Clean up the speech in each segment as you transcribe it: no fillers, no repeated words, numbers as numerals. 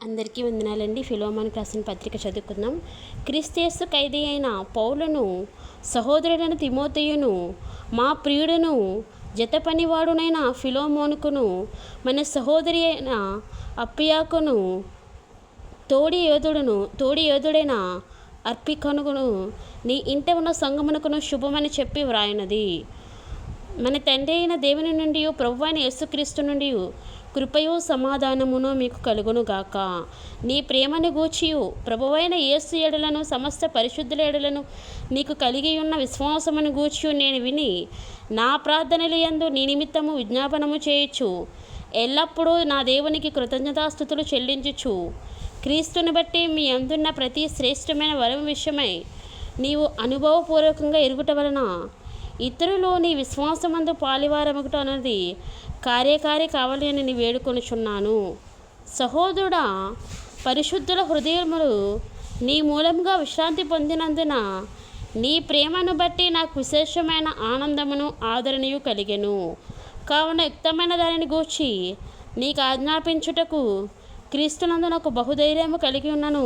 అందరికీ వందనాలండి. ఫిలోమోనుకు రాసిన పత్రిక చదువుకుందాం. క్రీస్తు ఖైదీ అయిన పౌలును, సహోదరుడైన తిమోతియును, మా ప్రియుడును, జత పనివాడునైన ఫిలోమోనుకును, మన సహోదరి అయిన అప్పియాకును, తోడి యోధుడైన అర్పికనుగును, నీ ఇంట ఉన్న సంగమునకును శుభమని చెప్పి వ్రాయినది. మన తండ్రి అయిన దేవుని నుండి, ప్రభువైన యేసుక్రీస్తు నుండి కృపయు సమాధానమును మీకు కలుగునుగాక. నీ ప్రేమను గూర్చియు ప్రభువైన యేసు ఎడలను సమస్త పరిశుద్ధుల ఎడలను నీకు కలిగి ఉన్న విశ్వాసమును గూర్చియు నేను విని, నా ప్రార్థనల యందు నీ నిమిత్తము విజ్ఞాపనము చేయొచ్చు ఎల్లప్పుడూ నా దేవునికి కృతజ్ఞతాస్తుతులు చెల్లించుచు, క్రీస్తుని బట్టి మీ అందున్న ప్రతి శ్రేష్టమైన వరం విషయమై నీవు అనుభవపూర్వకంగా ఎరుగుట వలన ఇతరులు నీ విశ్వాసమందు పాలివారమగుట అన్నది కార్యకారి కావాలి అని నీ వేడుకొనుచున్నాను. సహోదరుడా, పరిశుద్ధుల హృదయములు నీ మూలంగా విశ్రాంతి పొందినందున నీ ప్రేమను బట్టి నాకు విశేషమైన ఆనందమును ఆదరణయు కలిగెను. కావున యుక్తమైన దానిని గూర్చి నీకు ఆజ్ఞాపించుటకు క్రీస్తునందు నాకు బహుధైర్యము కలిగి ఉన్నను.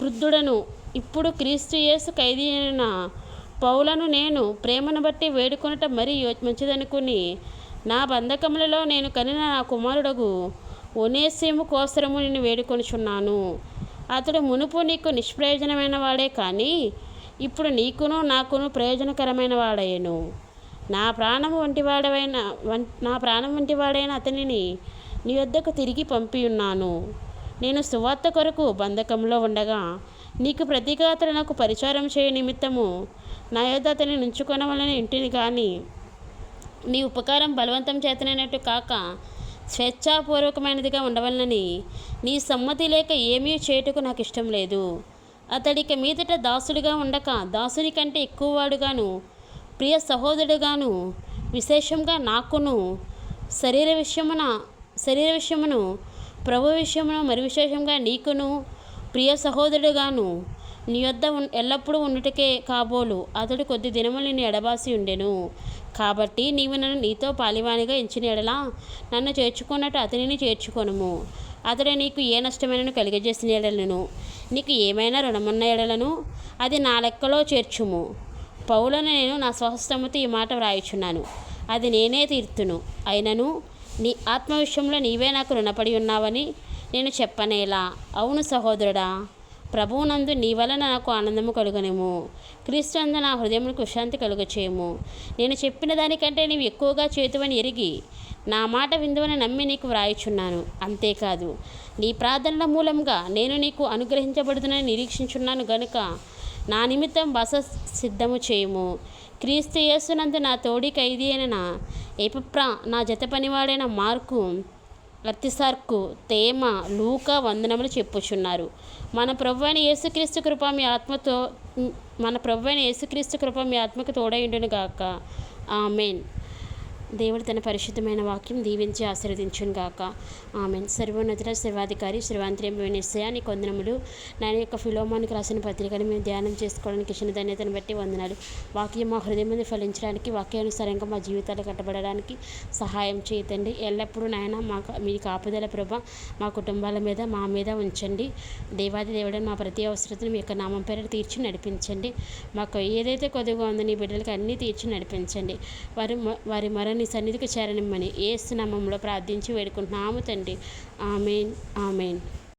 వృద్ధుడను, ఇప్పుడు క్రీస్తు యేసు ఖైదీ అయిన పౌలను నేను ప్రేమను బట్టి వేడుకొనుట మరీ మంచిదనుకుని, నా బంధకములలో నేను కనిన నా కుమారుడగు ఒనేసిము కోసరము నేను వేడుకొనుచున్నాను. అతడు మునుపు నీకు నిష్ప్రయోజనమైన వాడే కానీ ఇప్పుడు నీకును నాకును ప్రయోజనకరమైన వాడయ్యను. నా ప్రాణం వంటి వాడైన అతనిని నీ వద్దకు తిరిగి పంపియున్నాను. నేను సువార్త కొరకు బంధకంలో ఉండగా నీకు ప్రతిగా అతడు నాకు పరిచారం చేయ నిమిత్తము నా యొద్ద అతన్ని నుంచుకొనవలని ఇంటిని కానీ, నీ ఉపకారం బలవంతం చేతనైనట్టు కాక స్వేచ్ఛాపూర్వకమైనదిగా ఉండవలనని నీ సమ్మతి లేక ఏమీ చేయుటకు నాకు ఇష్టం లేదు. అతడిక మీదట దాసుడిగా ఉండక దాసుని కంటే ఎక్కువవాడుగాను, ప్రియ సహోదరుడుగాను, విశేషంగా నాకును శరీర విషయమును ప్రభు విషయమును మరి విశేషంగా నీకును ప్రియ సహోదరుడుగాను నీ యొద్ద ఎల్లప్పుడూ ఉండుటకే కాబోలు అతడు కొద్ది దినములు నిన్ను ఎడబాసి ఉండెను. కాబట్టి నీవు నన్ను నీతో పాలివానిగా ఎంచిన ఎడలా నన్ను చేర్చుకున్నట్టు అతనిని చేర్చుకొనుము. అతడు నీకు ఏ నష్టమైనను కలిగజేసిన ఎడలను, నీకు ఏమైనా రుణమున్న ఎడలను అది నా లెక్కలో చేర్చుము. పౌలను నేను నా స్వహస్తముతో ఈ మాట వ్రాయుచున్నాను, అది నేనే తీర్తును. అయినను నీ ఆత్మ విషయంలో నీవే నాకు రుణపడి ఉన్నావని నేను చెప్పనేలా. అవును సహోదరుడా, ప్రభువునందు నీ వలన నాకు ఆనందము కలుగనేము. క్రీస్తు నందు నా హృదయమునకు విశ్రాంతి కలుగచేయము. నేను చెప్పిన దానికంటే నీవు ఎక్కువగా చేతువని ఎరిగి నా మాట విందువని నమ్మి నీకు వ్రాయుచున్నాను. అంతేకాదు, నీ ప్రార్థనల మూలంగా నేను నీకు అనుగ్రహించబడుతుందని నిరీక్షించున్నాను గనుక నా నిమిత్తం బస సిద్ధము చేయము. క్రీస్తు యేసునందు నా తోడి ఖైదీ అయిన ఎపఫ్రా, నా జత పనివాడైన మార్కు, అరిస్తార్కు, తేమ, లూకా వందనములు చెప్పుచున్నారు. మన ప్రభువైన యేసుక్రీస్తు కృప మీ ఆత్మకు తోడైండును గాక. ఆమెన్. దేవుడు తన పరిశుద్ధమైన వాక్యం దీవించి ఆశీర్వదించును గాక. ఆమెన్. సర్వోన్నతుల సర్వాధికారి సర్వాంతర్యామి యేసయ్యా నీకు వందనములు. నా యొక్క ఫిలోమోనుకు రాసిన పత్రికను మేము ధ్యానం చేసుకోవడానికి ఇచ్చిన ధన్యతను బట్టి వందనాలు. వాక్యం మా హృదయం మీద ఫలించడానికి, వాక్యానుసారంగా మా జీవితాలు కట్టబడడానికి సహాయం చేయతండి. ఎల్లప్పుడూ నాయన మీ కాపుదల ప్రభ మా కుటుంబాల మీద మా మీద ఉంచండి. దేవాది దేవుడని మా ప్రతి అవసరతను మీ యొక్క నామం పేరు తీర్చి నడిపించండి. మాకు ఏదైతే కొద్దిగా ఉందో నీ బిడ్డలకి అన్నీ తీర్చి నడిపించండి. వారి మరణి సన్నిధికి చేరనిమ్మని యేసు నామములో ప్రార్థించి వేడుకుంటున్నాము తండ్రి. ఆమెన్. ఆమెన్.